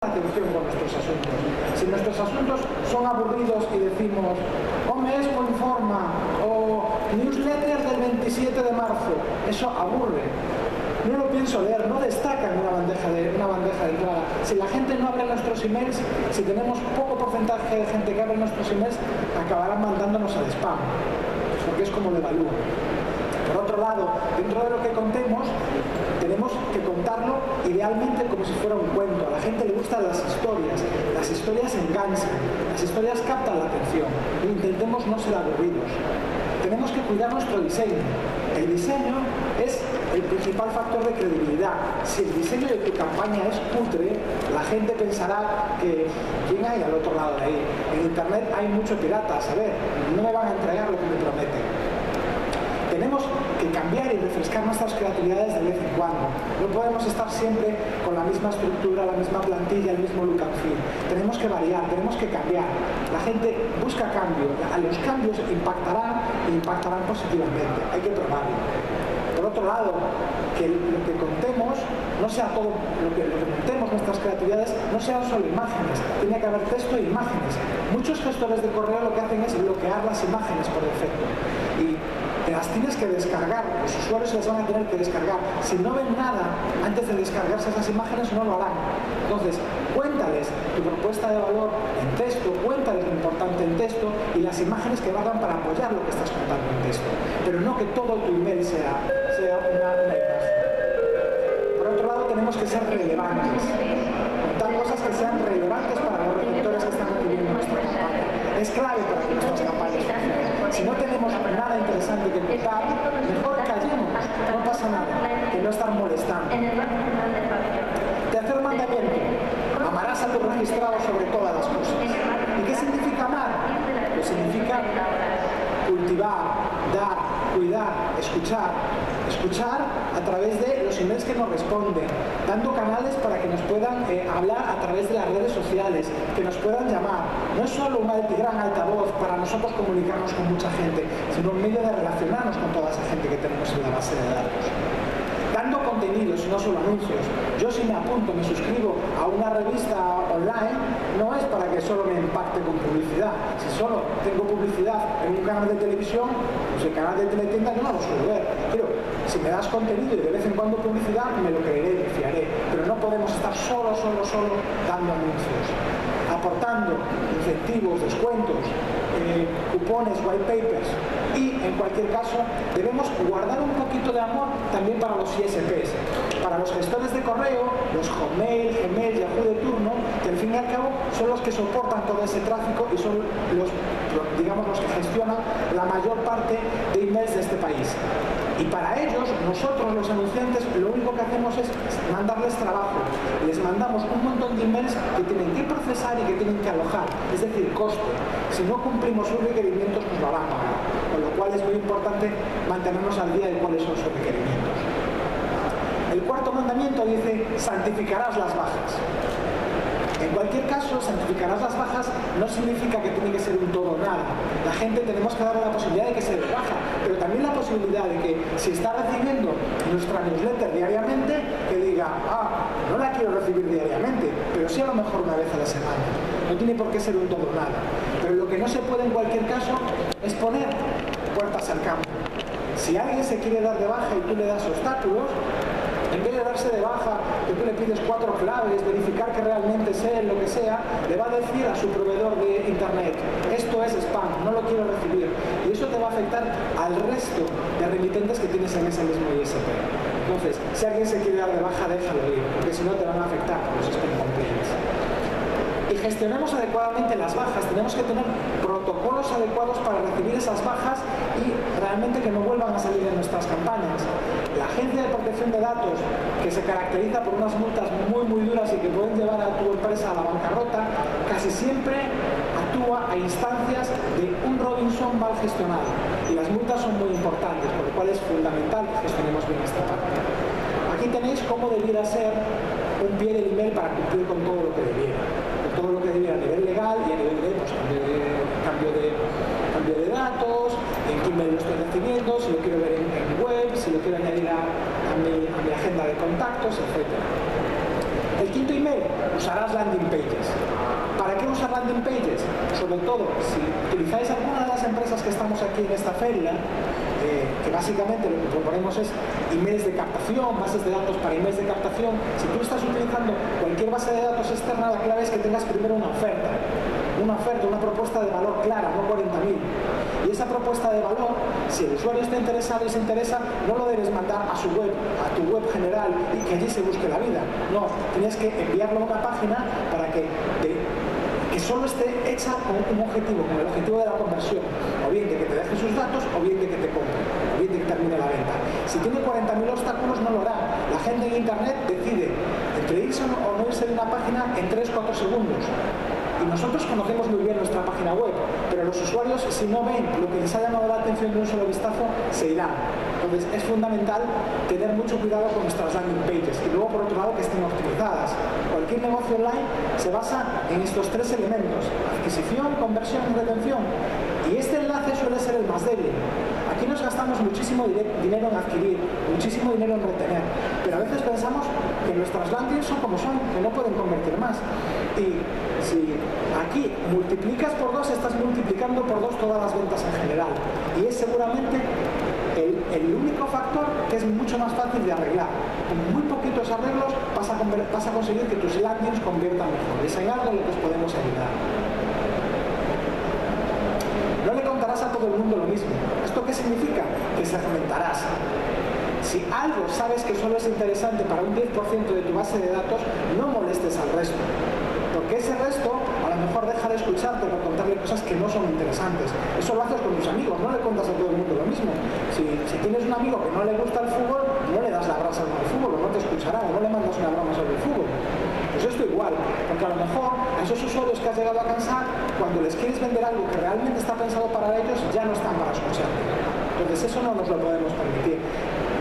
atención con nuestros asuntos. Si nuestros asuntos son aburridos y decimos Home Expo informa o newsletter del 27 de marzo, eso aburre. No lo pienso leer, no destaca en una bandeja de entrada. Si la gente no abre nuestros emails, si tenemos poco porcentaje de gente que abre nuestros emails, acabarán mandándonos al spam, porque es como lo evalúan. Por otro lado, dentro de lo que contemos, tenemos que contarlo idealmente como si fuera un cuento. A la gente le gustan las historias enganchan, las historias captan la atención. Intentemos no ser aburridos. Tenemos que cuidar nuestro diseño. El diseño es el principal factor de credibilidad. Si el diseño de tu campaña es cutre, la gente pensará que ¿quién hay al otro lado de ahí? En internet hay mucho pirata, a ver, no me van a entregar lo que me prometen. Tenemos que cambiar y refrescar nuestras creatividades de vez en cuando. No podemos estar siempre con la misma estructura, la misma plantilla, el mismo look and feel. Tenemos que variar, tenemos que cambiar. La gente busca cambio. A los cambios impactarán positivamente. Hay que probarlo. Por otro lado, que lo que contemos no sea todo, lo que contemos, nuestras creatividades, no sean solo imágenes. Tiene que haber texto e imágenes. Muchos gestores de correo lo que hacen es bloquear las imágenes por defecto. Y te las tienes que descargar, los usuarios se las van a tener que descargar. Si no ven nada antes de descargarse esas imágenes, no lo harán. Entonces, cuéntales tu propuesta de valor en texto, cuéntales lo importante en texto y las imágenes que valgan para apoyar lo que estás contando en texto. Pero no que todo tu email sea una imagen. Por otro lado, tenemos que ser relevantes. Contar cosas que sean relevantes para los receptores que están recibiendo nuestra campaña. Es clave para que nuestras campañas funcionen. Si no tenemos nada interesante que contar, mejor callemos, no pasa nada, que no estar molestando. Tercer mandamiento, amarás a tu registrado sobre todas las cosas. ¿Y qué significa amar? Pues significa cultivar, dar, cuidar, escuchar a través de los emails que nos responden, dando canales para que nos puedan hablar a través de las redes sociales, que nos puedan llamar. No es solo un gran altavoz para nosotros comunicarnos con mucha gente, sino un medio de relacionarnos con toda esa gente que tenemos en la base de datos. Dando contenidos, no solo anuncios. Yo si me apunto, me suscribo a una revista online, no es para que solo me impacte con publicidad. Si solo tengo publicidad en un canal de televisión, pues el canal de teletienda yo no lo suelo ver. Pero si me das contenido y de vez en cuando publicidad, me lo creeré, me fiaré. Pero no podemos estar solo dando anuncios. Aportando incentivos, descuentos, cupones, white papers y en cualquier caso debemos guardar un poquito de amor también para los ISPs, para los gestores de correo, los Hotmail, Gmail, Yahoo de turno, que al fin y al cabo son los que soportan todo ese tráfico y son los que gestionan la mayor parte de emails de este país. Y para ellos, nosotros los anunciantes, lo único que hacemos es mandarles trabajo. Les mandamos un montón de emails que tienen que procesar y que tienen que alojar, es decir, coste. Si no cumplimos sus requerimientos, nos lo van a pagar. Con lo cual es muy importante mantenernos al día de cuáles son sus requerimientos. El cuarto mandamiento dice, santificarás las bajas. En cualquier caso, santificarás las bajas no significa que tiene que ser un todo o nada. La gente tenemos que darle la posibilidad de que se baja, pero también la posibilidad de que si está recibiendo nuestra newsletter diariamente, que diga, no la quiero recibir diariamente, pero sí a lo mejor una vez a la semana. No tiene por qué ser un todo o nada. Pero lo que no se puede en cualquier caso es poner puertas al campo. Si alguien se quiere dar de baja y tú le das obstáculos, en vez de darse de baja, que tú le pides 4 claves, verificar que realmente es él, lo que sea, le va a decir a su proveedor de internet, esto es spam, no lo quiero recibir. Y eso te va a afectar al resto de remitentes que tienes en ese mismo ISP. Entonces, si alguien se quiere dar de baja, déjalo ir, porque si no te van a afectar los spam complaints. Y gestionemos adecuadamente las bajas, tenemos que tener protocolos adecuados para recibir esas bajas y realmente que no vuelvan a salir en nuestras campañas. La Agencia de Protección de Datos, que se caracteriza por unas multas muy duras y que pueden llevar a tu empresa a la bancarrota, casi siempre actúa a instancias de un Robinson mal gestionado. Y las multas son muy importantes, por lo cual es fundamental que gestionemos bien esta parte. Aquí tenéis cómo debiera ser un pie del email para cumplir con todo lo que debiera. Todo lo que debiera a nivel legal y a nivel de cambio de datos, en qué email lo estoy recibiendo, si lo quiero ver en web, si lo quiero añadir a mi agenda de contactos, etc. El quinto email, usarás landing pages. ¿Para qué usar landing pages? Sobre todo, si utilizáis alguna de las empresas que estamos aquí en esta feria, que básicamente lo que proponemos es emails de captación, bases de datos para emails de captación. Si tú estás utilizando cualquier base de datos externa, la clave es que tengas primero una oferta, una propuesta de valor clara, no 40.000. Y esa propuesta de valor, si el usuario está interesado y se interesa, no lo debes mandar a su web, a tu web general y que allí se busque la vida. No, tienes que enviarlo a una página para que solo esté hecha con un objetivo, con el objetivo de la conversión, o bien de que te deje sus datos, o bien de que te compre, o bien de que termine la venta. Si tiene 40.000 obstáculos, no lo hará. La gente en Internet decide entre irse o no irse de una página en 3-4 segundos. Y nosotros conocemos muy bien nuestra página web, pero los usuarios, si no ven lo que les ha llamado la atención de un solo vistazo, se irán. Entonces es fundamental tener mucho cuidado con nuestras landing pages y luego, por otro lado, que estén optimizadas. Cualquier negocio online se basa en estos tres elementos: adquisición, conversión y retención. Y este enlace suele ser el más débil. Aquí nos gastamos muchísimo dinero en adquirir, muchísimo dinero en retener, pero a veces pensamos que nuestras landings son como son, que no pueden convertir más. Y si aquí multiplicas por 2, estás multiplicando por 2 todas las ventas en general. Y es seguramente el único factor que es mucho más fácil de arreglar. Con muy poquitos arreglos vas a conseguir que tus landings conviertan mejor. Es en algo en lo que os podemos ayudar. No le contarás a todo el mundo lo mismo. ¿Esto qué significa? Que segmentarás. Si algo sabes que solo es interesante para un 10% de tu base de datos, no molestes al resto. Porque ese resto a lo mejor deja de escucharte por contarle cosas que no son interesantes. Eso lo haces con tus amigos, no le cuentas a todo el mundo lo mismo. Si tienes un amigo que no le gusta el fútbol, no le das la brasa al fútbol, no te escuchará, o no le mandas una broma sobre el fútbol. Pues esto igual, porque a lo mejor a esos usuarios que has llegado a cansar, cuando les quieres vender algo que realmente está pensado para ellos, ya no están para escucharte. Entonces eso no nos lo podemos permitir.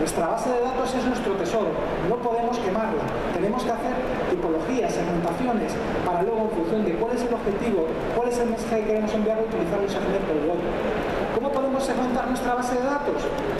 Nuestra base de datos es nuestro tesoro, no podemos quemarla. Tenemos que hacer tipologías, segmentaciones, para luego, en función de cuál es el objetivo, cuál es el mensaje que queremos enviar, utilizar un segmento u otro. ¿Cómo podemos segmentar nuestra base de datos?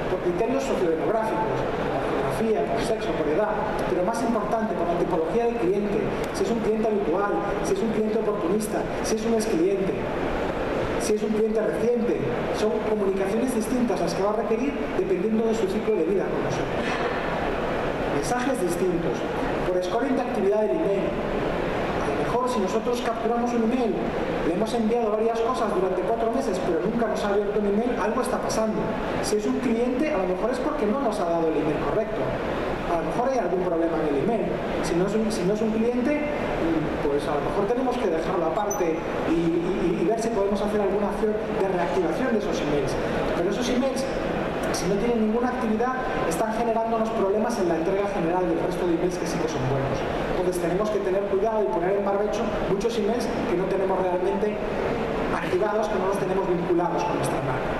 Por criterios sociodemográficos, por geografía, por sexo, por edad, pero más importante, por la tipología del cliente, si es un cliente habitual, si es un cliente oportunista, si es un ex-cliente, si es un cliente reciente. Son comunicaciones distintas las que va a requerir dependiendo de su ciclo de vida con nosotros. Mensajes distintos. Por scoring de actividad del email. A lo mejor si nosotros capturamos un email, le hemos enviado varias cosas durante 4 meses, pero nunca nos ha abierto un email, algo está pasando. Si es un cliente, a lo mejor es porque no nos ha dado el email correcto. A lo mejor hay algún problema en el email. Si no es un cliente, pues a lo mejor tenemos que dejarlo aparte y ver si podemos hacer alguna acción de reactivación de esos emails. Pero esos emails, si no tienen ninguna actividad, están generándonos problemas en la entrega general del resto de emails que sí que son buenos. Entonces tenemos que tener cuidado y poner en barbecho muchos emails que no tenemos realmente activados, que no los tenemos vinculados con nuestra marca.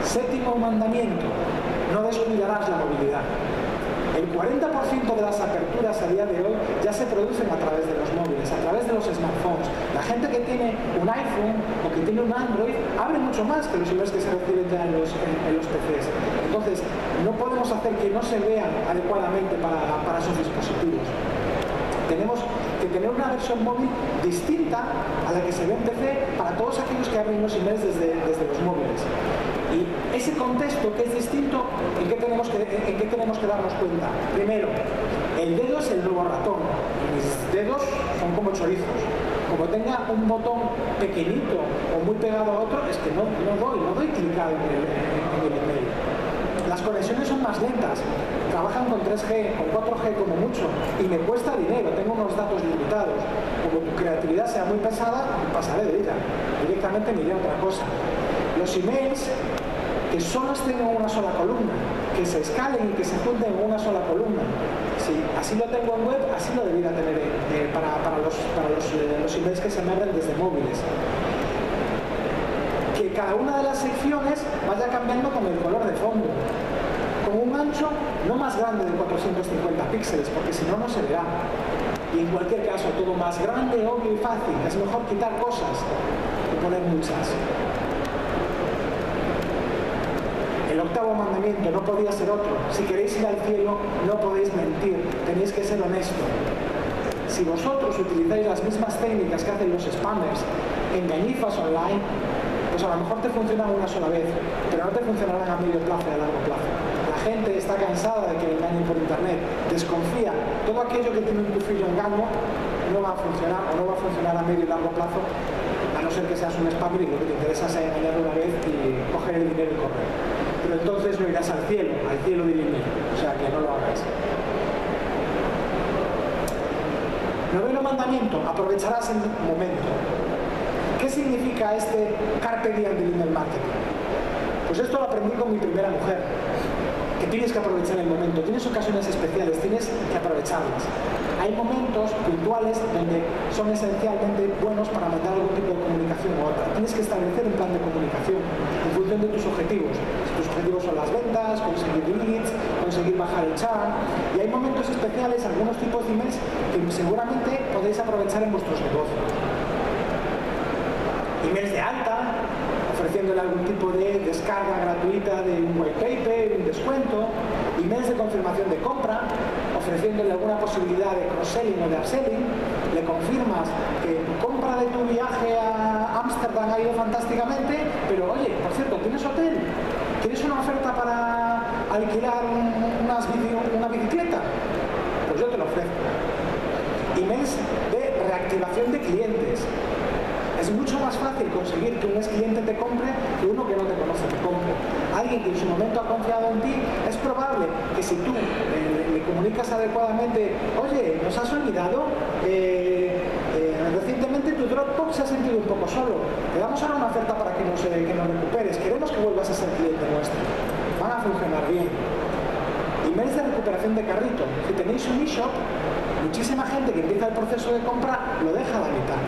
Séptimo mandamiento: no descuidarás la movilidad. El 40% de las aperturas a día de hoy ya se producen a través de los móviles, a través de los smartphones. La gente que tiene un iPhone o que tiene un Android abre mucho más que los emails que se reciben ya en los PCs. Entonces, no podemos hacer que no se vean adecuadamente para sus dispositivos. Tenemos que tener una versión móvil distinta a la que se ve en PC para todos aquellos que abren los emails desde los móviles. Y ese contexto que es distinto, ¿en qué tenemos que darnos cuenta? Primero, el dedo es el nuevo ratón. Mis dedos son como chorizos. Como tenga un botón pequeñito o muy pegado a otro, es que no doy clicado en el email. Las conexiones son más lentas, trabajan con 3G, con 4G como mucho, y me cuesta dinero, tengo unos datos limitados. Como tu creatividad sea muy pesada, pasaré de ella. Directamente me iré a otra cosa. Los emails que solo estén en una sola columna, que se escalen y que se junten en una sola columna. Si así lo tengo en web, así lo debería tener para los emails que se me abren desde móviles. Que cada una de las secciones vaya cambiando con el color de fondo, con un ancho no más grande de 450 píxeles, porque si no, no se verá. Y en cualquier caso, todo más grande, obvio y fácil. Es mejor quitar cosas que poner muchas. El octavo octavo mandamiento, no podía ser otro. Si queréis ir al cielo, no podéis mentir, tenéis que ser honestos. Si vosotros utilizáis las mismas técnicas que hacen los spammers, engañifas online, pues a lo mejor te funcionan una sola vez, pero no te funcionarán a medio plazo y a largo plazo. La gente está cansada de que le engañen por internet, desconfía. Todo aquello que tiene un tufillo engaño no va a funcionar o no va a funcionar a medio y largo plazo, a no ser que seas un spammer y lo que te interesa es engañar una vez y coger el dinero y correr. Pero entonces no irás al cielo del email, o sea que no lo hagáis. Noveno mandamiento, aprovecharás el momento. ¿Qué significa este carpe diem del email marketing? Pues esto lo aprendí con mi primera mujer, que tienes que aprovechar el momento, tienes ocasiones especiales, tienes que aprovecharlas. Hay momentos puntuales donde son esencialmente buenos para mandar algún tipo de comunicación u otra. Tienes que establecer un plan de comunicación en función de tus objetivos. Si tus objetivos son las ventas, conseguir leads, conseguir bajar el churn. Y hay momentos especiales, algunos tipos de emails que seguramente podéis aprovechar en vuestros negocios. Emails de alta, ofreciéndole algún tipo de descarga gratuita de un white paper, un descuento, emails de confirmación de compra, ofreciéndole alguna posibilidad de cross-selling o de upselling, le confirmas que tu compra de tu viaje a Ámsterdam ha ido fantásticamente, pero oye, por cierto, ¿tienes hotel? ¿Tienes una oferta para alquilar una bicicleta? Pues yo te lo ofrezco. Emails de reactivación de clientes. Es mucho más fácil conseguir que un ex cliente te compre que uno que no te conoce te compre. Alguien que en su momento ha confiado en ti, es probable que si tú le comunicas adecuadamente, oye, ¿nos has olvidado? Recientemente tu Dropbox se ha sentido un poco solo. Te damos ahora una oferta para que nos recuperes. Queremos que vuelvas a ser cliente nuestro. Van a funcionar bien. Emails de recuperación de carrito. Si tenéis un eShop, muchísima gente que empieza el proceso de compra lo deja a la mitad.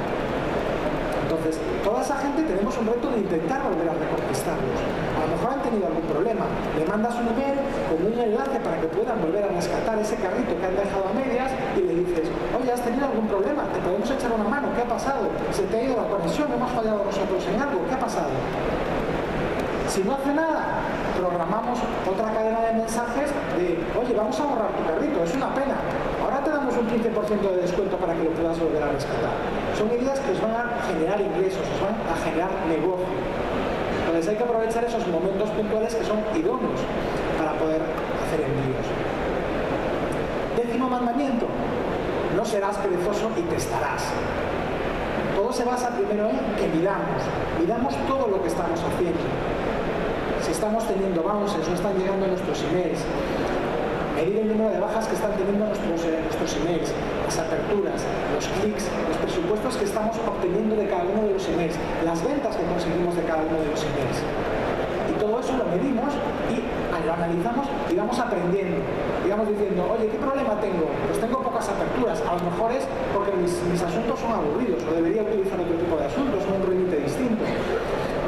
Entonces, toda esa gente tenemos un reto de intentar volver a reconquistarlos. A lo mejor han tenido algún problema. Le mandas un email con un enlace para que puedan volver a rescatar ese carrito que han dejado a medias y le dices, oye, ¿has tenido algún problema? ¿Te podemos echar una mano? ¿Qué ha pasado? ¿Se te ha ido la conexión? ¿Hemos fallado nosotros en algo? ¿Qué ha pasado? Si no hace nada, programamos otra cadena de mensajes de, oye, vamos a borrar tu carrito, es una pena. Ahora te damos un 15% de descuento para que lo puedas volver a rescatar. Son medidas que os van a generar ingresos, os van a generar negocio. Entonces hay que aprovechar esos momentos puntuales que son idóneos para poder hacer envíos. Décimo mandamiento, no serás perezoso y testarás. Todo se basa primero en que midamos todo lo que estamos haciendo. Si estamos teniendo bounces, no están llegando nuestros emails, medir el número de bajas que están teniendo nuestros emails, las aperturas, los clics, los presupuestos que estamos obteniendo de cada uno de los emails, las ventas que conseguimos de cada uno de los emails. Y todo eso lo medimos y lo analizamos y vamos aprendiendo. Y vamos diciendo, oye, ¿qué problema tengo? Pues tengo pocas aperturas. A lo mejor es porque mis asuntos son aburridos o debería utilizar otro tipo de asuntos, un remite distinto.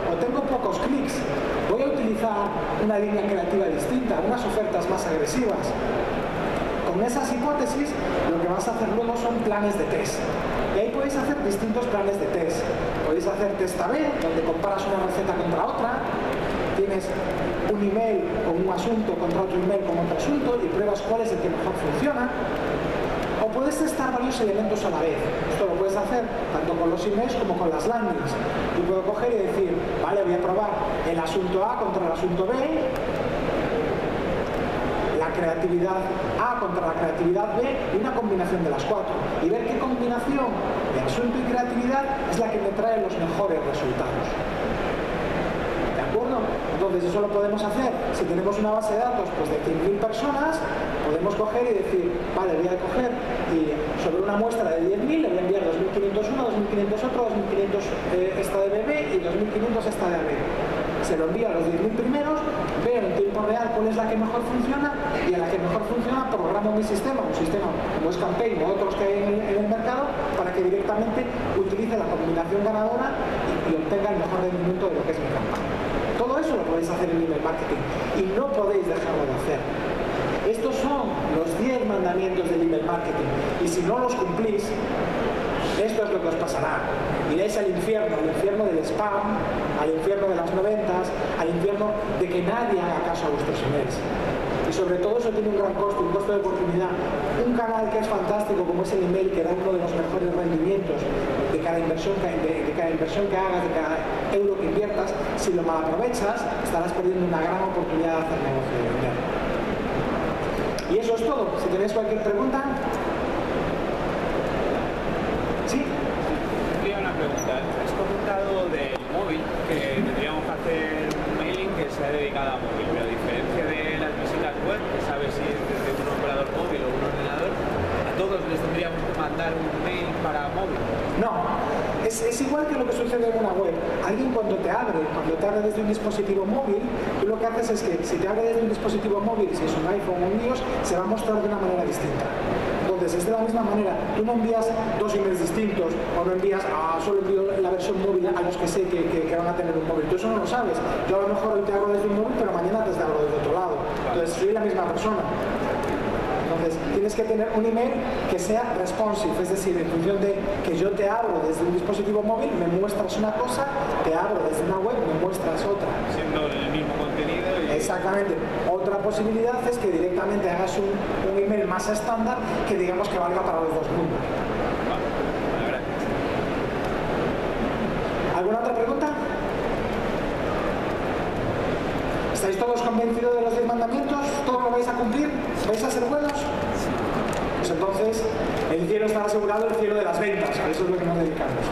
O tengo pocos clics. Voy a utilizar una línea creativa distinta, unas ofertas más agresivas. Con esas hipótesis, lo que vas a hacer luego son planes de test. Y ahí podéis hacer distintos planes de test. Podéis hacer test A/B, donde comparas una receta contra otra. Tienes un email con un asunto contra otro email con otro asunto y pruebas cuál es el que mejor funciona. O puedes testar varios elementos a la vez. Esto lo puedes hacer tanto con los emails como con las landings. Yo puedo coger y decir, vale, voy a probar el asunto A contra el asunto B, la creatividad A contra la creatividad B y una combinación de las cuatro. Y ver qué combinación de asunto y creatividad es la que me trae los mejores resultados. ¿De acuerdo? Entonces eso lo podemos hacer. Si tenemos una base de datos pues de 100.000 personas, podemos coger y decir, vale, voy a coger y sobre una muestra de 10.000 le voy a enviar 2.500 uno, 2.500 otro, 2.500 esta de BB y 2.500 esta de AB. Se lo envío a los 10.000 primeros, veo en tiempo real cuál es la que mejor funciona y a la que mejor funciona programo mi sistema, un sistema como es Campaign o otros que hay en el mercado, para que directamente utilice la combinación ganadora y obtenga el mejor rendimiento de lo que es mi campaña. Todo eso lo podéis hacer en email marketing y no podéis dejarlo de hacer. Estos son los 10 mandamientos del email marketing y si no los cumplís, Esto es lo que os pasará. Iréis al infierno del spam, al infierno de las noventas, al infierno de que nadie haga caso a vuestros emails. Y sobre todo eso tiene un gran costo, un costo de oportunidad. Un canal que es fantástico como es el email, que da uno de los mejores rendimientos de cada inversión que hagas, de cada euro que inviertas, si lo mal aprovechas, estarás perdiendo una gran oportunidad de hacer negocio de vender. Y eso es todo. Si tenéis cualquier pregunta. ¿Sí? Tenía una pregunta. Has comentado del móvil, que tendríamos que hacer un mailing que sea dedicado a móvil, pero a diferencia de las visitas web, que sabes si es desde un operador móvil o un ordenador, a todos les tendríamos que mandar un mail para móvil. No, es igual que lo que sucede en una web. Alguien cuando te abre desde un dispositivo móvil, tú lo que haces es que si te abre desde un dispositivo móvil, si es un iPhone o un iOS, se va a mostrar de una manera distinta. Entonces, es de la misma manera. Tú no envías dos emails distintos o no envías, solo envío la versión móvil a los que sé que van a tener un móvil. Tú eso no lo sabes. Yo a lo mejor hoy te abro desde un móvil, pero mañana te abro desde otro lado. Entonces, soy la misma persona. Entonces, tienes que tener un email que sea responsive, es decir, en función de que yo te abro desde un dispositivo móvil, me muestras una cosa, te abro desde una web, me muestras otra. Siendo el mismo contenido. Exactamente. Otra posibilidad es que directamente hagas un email más estándar que digamos que valga para los dos mundos. Vale, gracias. ¿Alguna otra pregunta? ¿Estáis todos convencidos de los 10 mandamientos? ¿Todos lo vais a cumplir? ¿Vais a ser buenos? Pues entonces el cielo está asegurado, el cielo de las ventas. A eso es lo que nos dedicamos.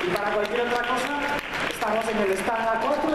Y para cualquier otra cosa, estamos en el stand A4.